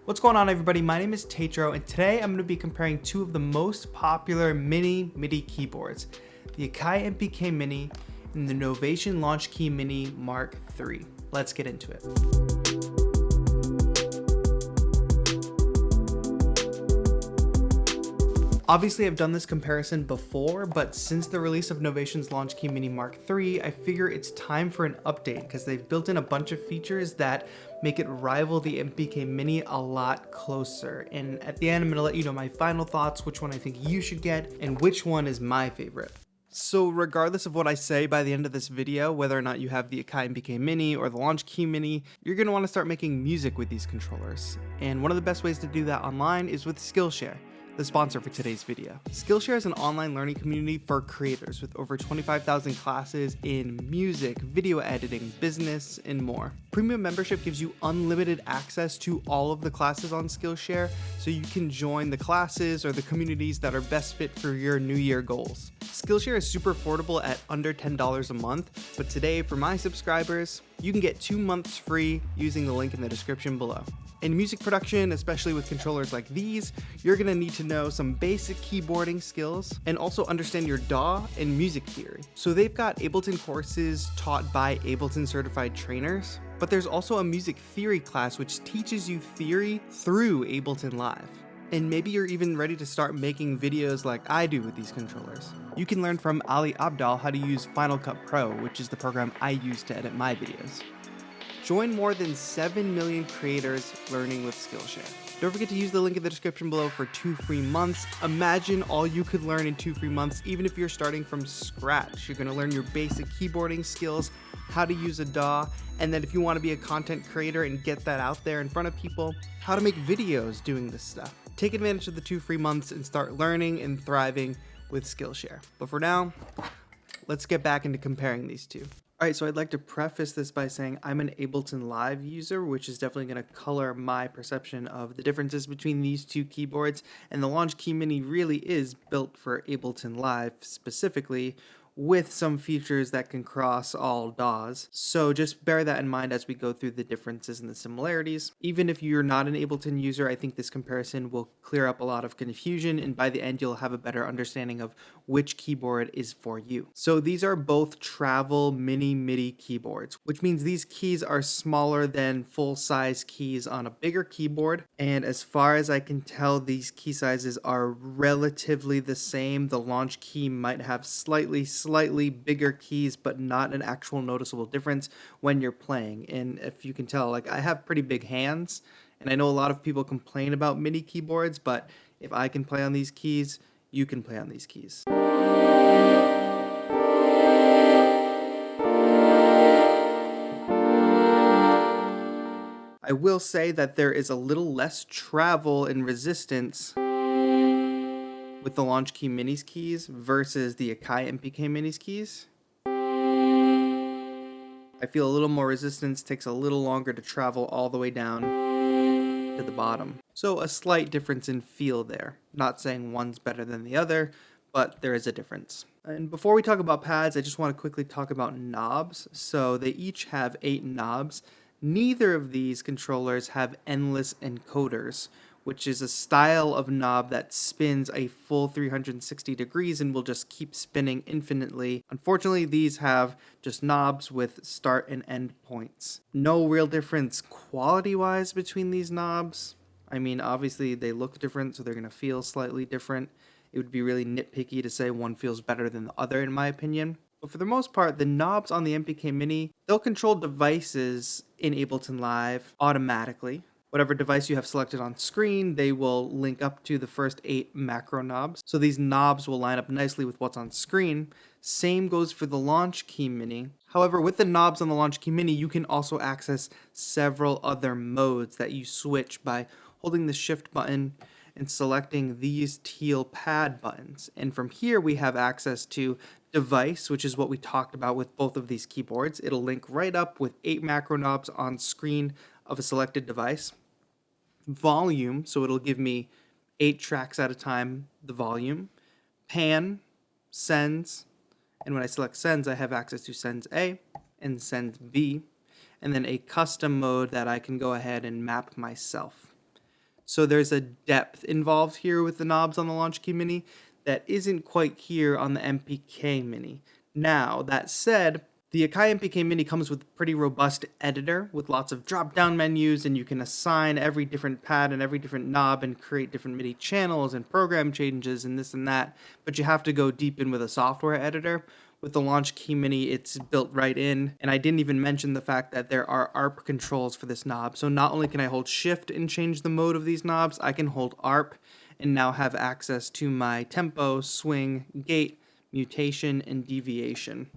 What's going on, everybody? My name is TAETRO, and today I'm going to be comparing two of the most popular mini MIDI keyboards, the AKAI MPK Mini and the Novation LAUNCHKEY Mini Mark III. Let's get into it. Obviously, I've done this comparison before, but since the release of Novation's LAUNCHKEY Mini Mark III, I figure it's time for an update because they've built in a bunch of features that make it rival the MPK Mini a lot closer. And at the end, I'm gonna let you know my final thoughts, which one I think you should get, and which one is my favorite. So regardless of what I say by the end of this video, whether or not you have the AKAI MPK Mini or the LAUNCHKEY Mini, you're gonna wanna start making music with these controllers. And one of the best ways to do that online is with Skillshare, the sponsor for today's video. Skillshare is an online learning community for creators with over 25,000 classes in music, video editing, business, and more. Premium membership gives you unlimited access to all of the classes on Skillshare, so you can join the classes or the communities that are best fit for your New Year goals. Skillshare is super affordable at under $10 a month, but today for my subscribers, you can get 2 months free using the link in the description below. In music production, especially with controllers like these, you're gonna need to know some basic keyboarding skills and also understand your DAW and music theory. So they've got Ableton courses taught by Ableton certified trainers, but there's also a music theory class which teaches you theory through Ableton Live. And maybe you're even ready to start making videos like I do with these controllers. You can learn from Ali Abdal how to use Final Cut Pro, which is the program I use to edit my videos. Join more than 7 million creators learning with Skillshare. Don't forget to use the link in the description below for 2 free months. Imagine all you could learn in 2 free months, even if you're starting from scratch. You're gonna learn your basic keyboarding skills, how to use a DAW, and then if you wanna be a content creator and get that out there in front of people, how to make videos doing this stuff. Take advantage of the 2 free months and start learning and thriving with Skillshare. But for now, let's get back into comparing these two. Alright, so I'd like to preface this by saying I'm an Ableton Live user, which is definitely going to color my perception of the differences between these two keyboards, and the LAUNCHKEY Mini really is built for Ableton Live specifically, with some features that can cross all DAWs. So just bear that in mind as we go through the differences and the similarities. Even if you're not an Ableton user, I think this comparison will clear up a lot of confusion, and by the end you'll have a better understanding of which keyboard is for you. So these are both travel mini MIDI keyboards, which means these keys are smaller than full-size keys on a bigger keyboard, and as far as I can tell, these key sizes are relatively the same. The LAUNCHKEY might have slightly bigger keys, but not an actual noticeable difference when you're playing. And if you can tell, like, I have pretty big hands, and I know a lot of people complain about MIDI keyboards, but if I can play on these keys, you can play on these keys. I will say that there is a little less travel and resistance with the LAUNCHKEY Mini's keys versus the AKAI MPK Mini's keys. I feel a little more resistance, takes a little longer to travel all the way down to the bottom. So a slight difference in feel there. Not saying one's better than the other, but there is a difference. And before we talk about pads, I just want to quickly talk about knobs. So they each have 8 knobs. Neither of these controllers have endless encoders, which is a style of knob that spins a full 360 degrees and will just keep spinning infinitely. Unfortunately, these have just knobs with start and end points. No real difference quality-wise between these knobs. I mean, obviously they look different, so they're going to feel slightly different. It would be really nitpicky to say one feels better than the other, in my opinion. But for the most part, the knobs on the MPK Mini, they'll control devices in Ableton Live automatically. Whatever device you have selected on screen, they will link up to the first 8 macro knobs. So these knobs will line up nicely with what's on screen. Same goes for the LAUNCHKEY Mini. However, with the knobs on the LAUNCHKEY Mini, you can also access several other modes that you switch by holding the shift button and selecting these teal pad buttons. And from here, we have access to device, which is what we talked about with both of these keyboards. It'll link right up with 8 macro knobs on screen of a selected device. Volume, so it'll give me 8 tracks at a time, the volume. Pan, sends, and when I select sends, I have access to sends A and sends B, and then a custom mode that I can go ahead and map myself. So there's a depth involved here with the knobs on the LaunchKey Mini that isn't quite here on the MPK Mini. Now, that said, the AKAI MPK Mini comes with a pretty robust editor with lots of drop-down menus, and you can assign every different pad and every different knob and create different MIDI channels and program changes and this and that, but you have to go deep in with a software editor. With the LaunchKey Mini, it's built right in, and I didn't even mention the fact that there are ARP controls for this knob. So not only can I hold Shift and change the mode of these knobs, I can hold ARP and now have access to my tempo, swing, gate, mutation, and deviation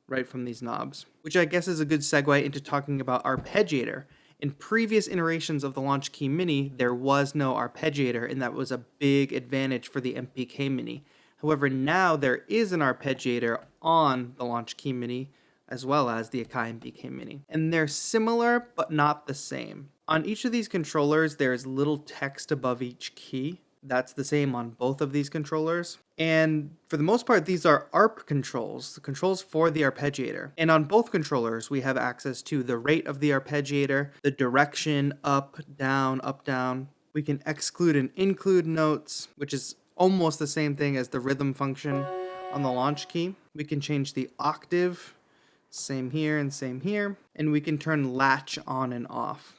right from these knobs, which I guess is a good segue into talking about arpeggiator. In previous iterations of the LaunchKey Mini, there was no arpeggiator, and that was a big advantage for the MPK Mini. However, now there is an arpeggiator on the LaunchKey Mini as well as the AKAI MPK Mini. And they're similar, but not the same. On each of these controllers, there is little text above each key. That's the same on both of these controllers. And for the most part, these are ARP controls, the controls for the arpeggiator. And on both controllers, we have access to the rate of the arpeggiator, the direction, up, down. We can exclude and include notes, which is almost the same thing as the rhythm function on the LaunchKey. We can change the octave, same here and same here. And we can turn latch on and off,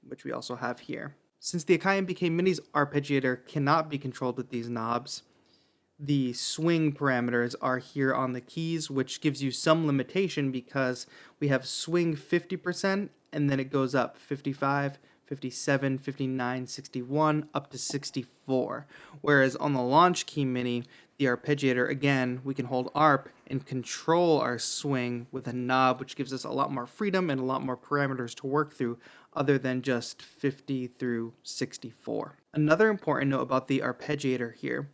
which we also have here. Since the AKAI MPK Mini's arpeggiator cannot be controlled with these knobs, the swing parameters are here on the keys, which gives you some limitation because we have swing 50% and then it goes up 55, 57, 59, 61, up to 64. Whereas on the LaunchKey Mini, the arpeggiator, again, we can hold ARP and control our swing with a knob, which gives us a lot more freedom and a lot more parameters to work through other than just 50 through 64. Another important note about the arpeggiator here,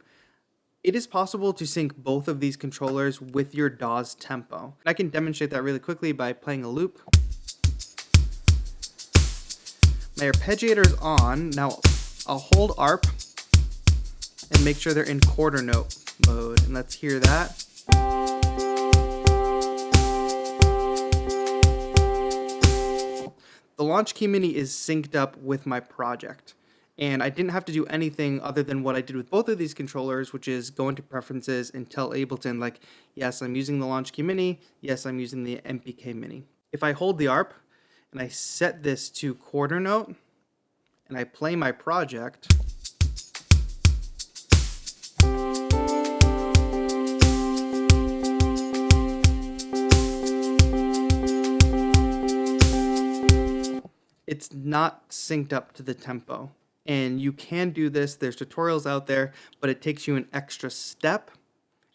it is possible to sync both of these controllers with your DAW's tempo. I can demonstrate that really quickly by playing a loop. My arpeggiator is on. Now I'll hold ARP and make sure they're in quarter note mode. And let's hear that. The LaunchKey Mini is synced up with my project. And I didn't have to do anything other than what I did with both of these controllers, which is go into preferences and tell Ableton, like, yes, I'm using the LaunchKey Mini. Yes, I'm using the MPK Mini. If I hold the ARP and I set this to quarter note and I play my project, it's not synced up to the tempo. And you can do this, there's tutorials out there, but it takes you an extra step.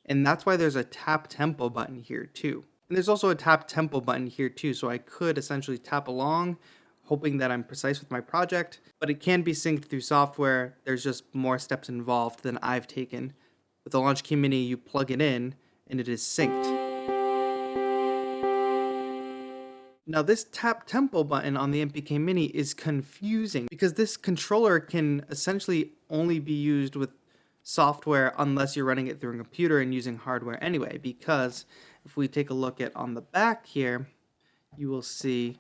And that's why there's a tap tempo button here too. And there's also a tap tempo button here too, so I could essentially tap along, hoping that I'm precise with my project, but it can be synced through software. There's just more steps involved than I've taken. With the LaunchKey Mini, you plug it in and it is synced. Now this tap tempo button on the MPK Mini is confusing because this controller can essentially only be used with software unless you're running it through a computer and using hardware anyway, because if we take a look at on the back here, you will see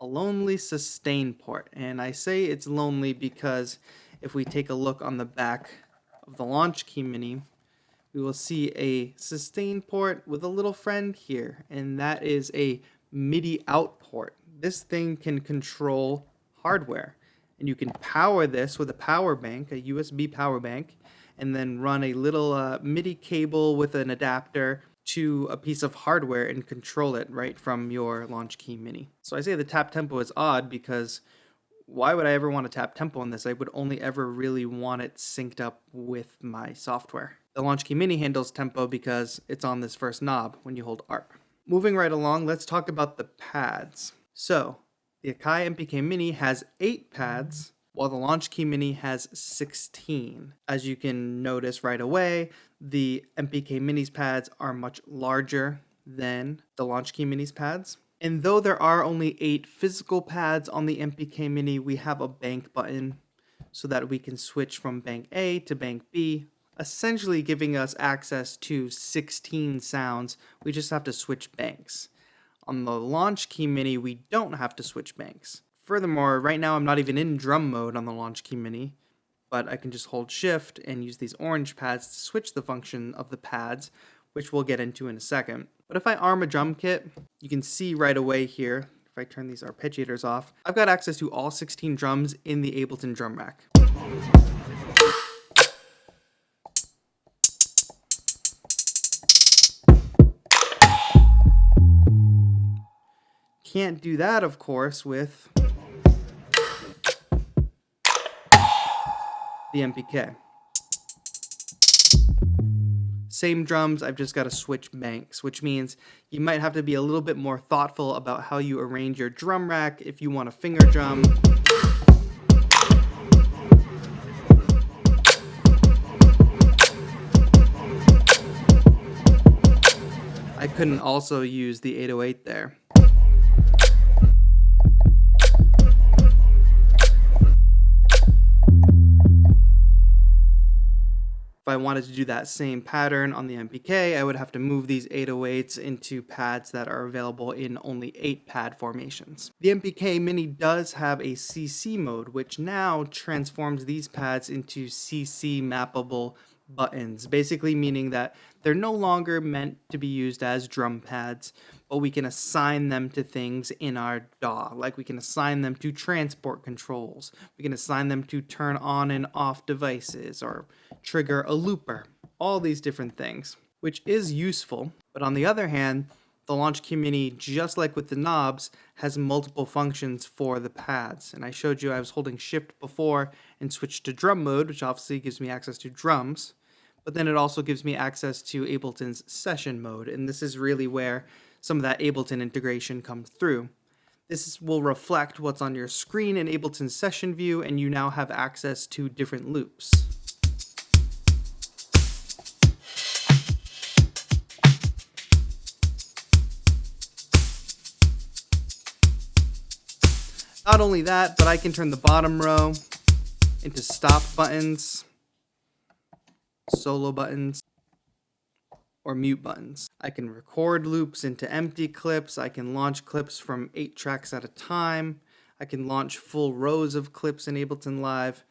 a lonely sustain port. And I say it's lonely because if we take a look on the back of the LaunchKey Mini, we will see a sustain port with a little friend here, and that is a MIDI out port. This thing can control hardware, and you can power this with a power bank, a USB power bank, and then run a little MIDI cable with an adapter to a piece of hardware and control it right from your LaunchKey Mini. So I say the tap tempo is odd because why would I ever want to tap tempo on this? I would only ever really want it synced up with my software. The LaunchKey Mini handles tempo because it's on this first knob when you hold ARP. Moving right along, let's talk about the pads. So, the AKAI MPK Mini has 8 pads, while the LaunchKey Mini has 16. As you can notice right away, the MPK Mini's pads are much larger than the LaunchKey Mini's pads. And though there are only 8 physical pads on the MPK Mini, we have a bank button so that we can switch from bank A to bank B, essentially giving us access to 16 sounds. We just have to switch banks. On the LaunchKey Mini, we don't have to switch banks. Furthermore, right now I'm not even in drum mode on the LaunchKey Mini, but I can just hold shift and use these orange pads to switch the function of the pads, which we'll get into in a second. But if I arm a drum kit, you can see right away here, if I turn these arpeggiators off, I've got access to all 16 drums in the Ableton drum rack. Can't do that, of course, with the MPK. Same drums, I've just got to switch banks, which means you might have to be a little bit more thoughtful about how you arrange your drum rack if you want a finger drum. I couldn't also use the 808 there. If I wanted to do that same pattern on the MPK, I would have to move these 808s into pads that are available in only 8-pad formations. The MPK Mini does have a CC mode, which now transforms these pads into CC mappable buttons, basically meaning that they're no longer meant to be used as drum pads, but we can assign them to things in our DAW. Like we can assign them to transport controls, we can assign them to turn on and off devices, or trigger a looper, all these different things, which is useful. But on the other hand, the LaunchKey Mini, just like with the knobs, has multiple functions for the pads. And I showed you I was holding shift before and switched to drum mode, which obviously gives me access to drums. But then it also gives me access to Ableton's session mode. And this is really where some of that Ableton integration comes through. This will reflect what's on your screen in Ableton's session view, and you now have access to different loops. Not only that, but I can turn the bottom row into stop buttons, solo buttons, or mute buttons. I can record loops into empty clips. I can launch clips from 8 tracks at a time. I can launch full rows of clips in Ableton Live.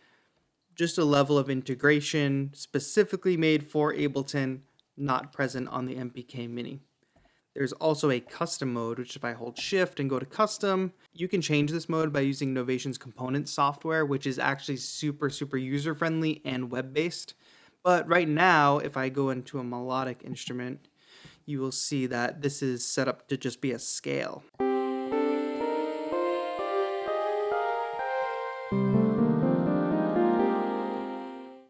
Just a level of integration specifically made for Ableton, not present on the MPK Mini. There's also a custom mode, which if I hold shift and go to custom, you can change this mode by using Novation's component software, which is actually super user-friendly and web-based. But right now, if I go into a melodic instrument, you will see that this is set up to just be a scale.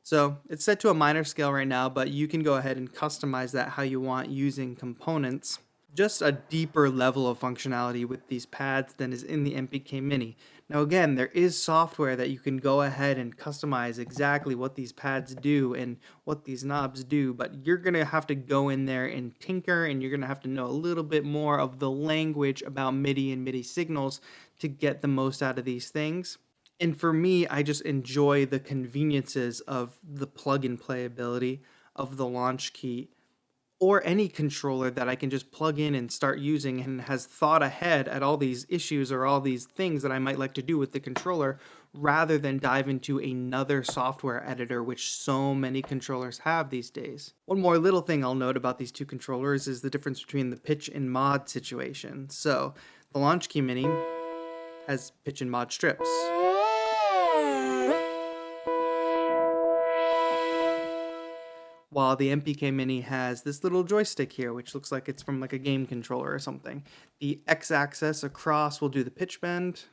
So it's set to a minor scale right now, but you can go ahead and customize that how you want using components. Just a deeper level of functionality with these pads than is in the MPK Mini. Now again, there is software that you can go ahead and customize exactly what these pads do and what these knobs do, but you're going to have to go in there and tinker, and you're going to have to know a little bit more of the language about MIDI and MIDI signals to get the most out of these things. And for me, I just enjoy the conveniences of the plug-and-play ability of the LaunchKey, or any controller that I can just plug in and start using and has thought ahead at all these issues or all these things that I might like to do with the controller, rather than dive into another software editor, which so many controllers have these days. One more little thing I'll note about these two controllers is the difference between the pitch and mod situation. So the LaunchKey Mini has pitch and mod strips, while the MPK Mini has this little joystick here, which looks like it's from like a game controller or something. The X-axis across will do the pitch bend,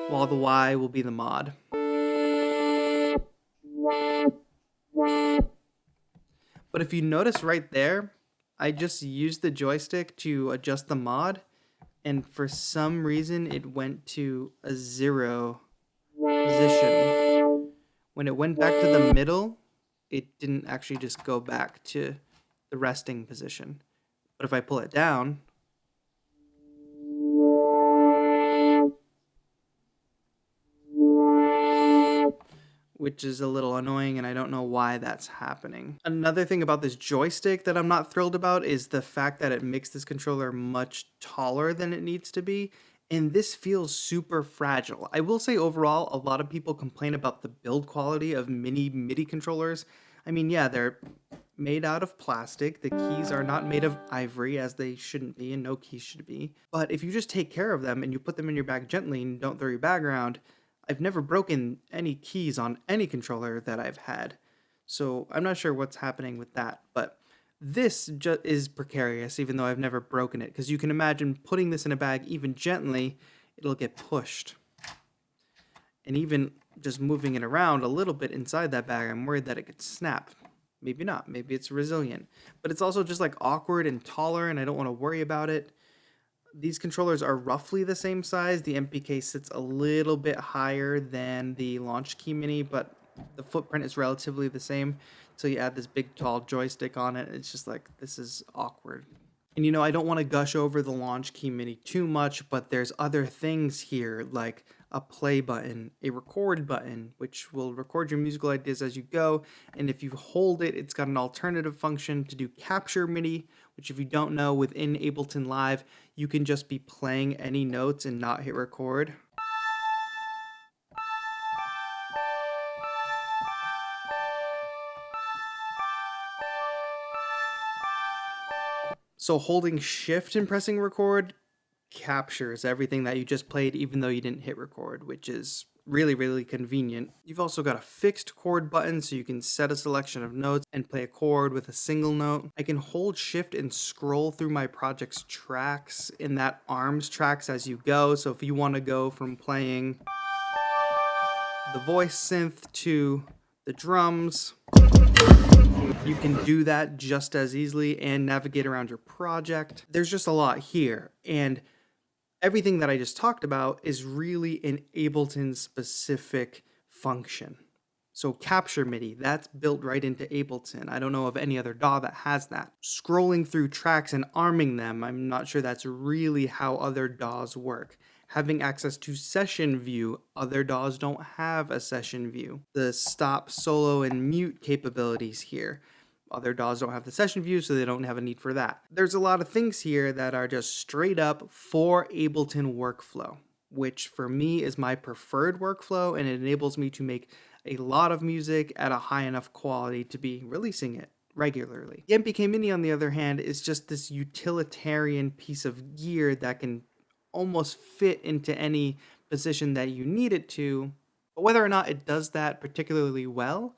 while the Y will be the mod. But if you notice right there, I just used the joystick to adjust the mod, and for some reason it went to a 0 position. When it went back to the middle, it didn't actually just go back to the resting position. But if I pull it down, which is a little annoying, and I don't know why that's happening. Another thing about this joystick that I'm not thrilled about is the fact that it makes this controller much taller than it needs to be, and this feels super fragile. I will say overall, a lot of people complain about the build quality of mini MIDI controllers. I mean, yeah, they're made out of plastic. The keys are not made of ivory, as they shouldn't be, and no keys should be. But if you just take care of them and you put them in your bag gently and don't throw your bag around, I've never broken any keys on any controller that I've had. So I'm not sure what's happening with that, but this is precarious, even though I've never broken it, because you can imagine putting this in a bag even gently, it'll get pushed. And even just moving it around a little bit inside that bag, I'm worried that it could snap. Maybe not, maybe it's resilient. But it's also just like awkward and taller, and I don't want to worry about it. These controllers are roughly the same size. The MPK sits a little bit higher than the LAUNCHKEY Mini, but the footprint is relatively the same. So you add this big tall joystick on it. It's just like, this is awkward. And you know, I don't want to gush over the LAUNCHKEY Mini too much, but there's other things here like a play button, a record button, which will record your musical ideas as you go. And if you hold it, it's got an alternative function to do capture MIDI, which if you don't know, within Ableton Live, you can just be playing any notes and not hit record. So holding shift and pressing record captures everything that you just played even though you didn't hit record, which is really, really convenient. You've also got a fixed chord button so you can set a selection of notes and play a chord with a single note. I can hold shift and scroll through my project's tracks in that arms tracks as you go. So if you want to go from playing the voice synth to the drums, you can do that just as easily and navigate around your project. There's just a lot here, and everything that I just talked about is really an Ableton specific function. So capture MIDI, that's built right into Ableton. I don't know of any other DAW that has that. Scrolling through tracks and arming them, I'm not sure that's really how other DAWs work. Having access to session view, other DAWs don't have a session view. The stop, solo, and mute capabilities here. Other DAWs don't have the session view, so they don't have a need for that. There's a lot of things here that are just straight up for Ableton workflow, which for me is my preferred workflow, and it enables me to make a lot of music at a high enough quality to be releasing it regularly. The MPK Mini, on the other hand, is just this utilitarian piece of gear that can almost fit into any position that you need it to, but whether or not it does that particularly well,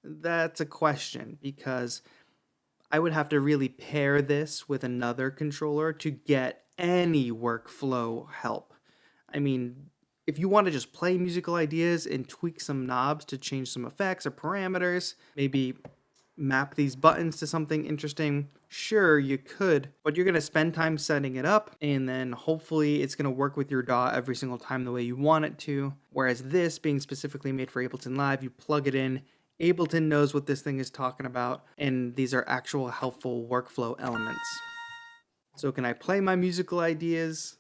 that's a question, because I would have to really pair this with another controller to get any workflow help. I mean, if you want to just play musical ideas and tweak some knobs to change some effects or parameters, maybe map these buttons to something interesting, sure, you could, but you're going to spend time setting it up, and then hopefully it's going to work with your DAW every single time the way you want it to. Whereas this, being specifically made for Ableton Live, you plug it in, Ableton knows what this thing is talking about, and these are actual helpful workflow elements. So can I play my musical ideas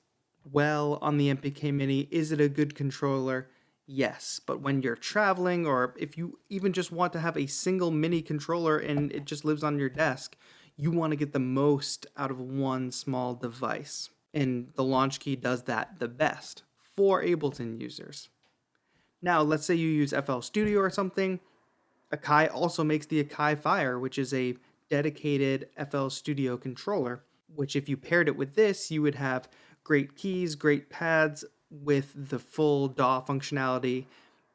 well on the MPK Mini? Is it a good controller? Yes, but when you're traveling, or if you even just want to have a single mini controller and it just lives on your desk, you want to get the most out of one small device. And the LAUNCHKEY does that the best for Ableton users. Now, let's say you use FL Studio or something. AKAI also makes the AKAI Fire, which is a dedicated FL Studio controller, which if you paired it with this, you would have great keys, great pads, with the full DAW functionality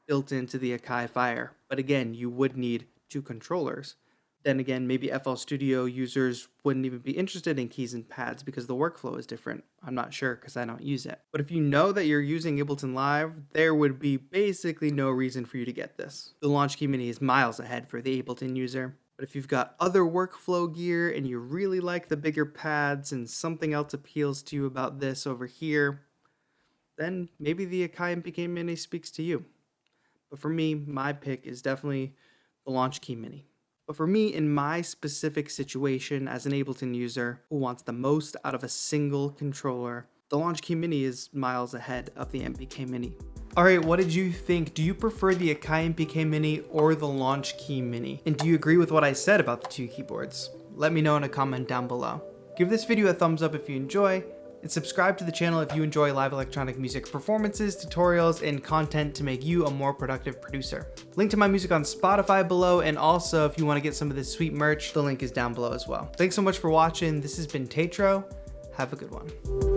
built into the AKAI Fire. But again, you would need two controllers. Then again, maybe FL Studio users wouldn't even be interested in keys and pads because the workflow is different. I'm not sure because I don't use it. But if you know that you're using Ableton Live, there would be basically no reason for you to get this. The LAUNCHKEY Mini is miles ahead for the Ableton user. But if you've got other workflow gear and you really like the bigger pads and something else appeals to you about this over here, then maybe the AKAI MPK Mini speaks to you. But for me, my pick is definitely the LAUNCHKEY Mini. But for me, in my specific situation as an Ableton user who wants the most out of a single controller, the LAUNCHKEY Mini is miles ahead of the MPK Mini. Alright, what did you think? Do you prefer the AKAI MPK Mini or the LAUNCHKEY Mini? And do you agree with what I said about the two keyboards? Let me know in a comment down below. Give this video a thumbs up if you enjoy, and subscribe to the channel if you enjoy live electronic music performances, tutorials, and content to make you a more productive producer. Link to my music on Spotify below, and also if you want to get some of this sweet merch, the link is down below as well. Thanks so much for watching. This has been TAETRO. Have a good one.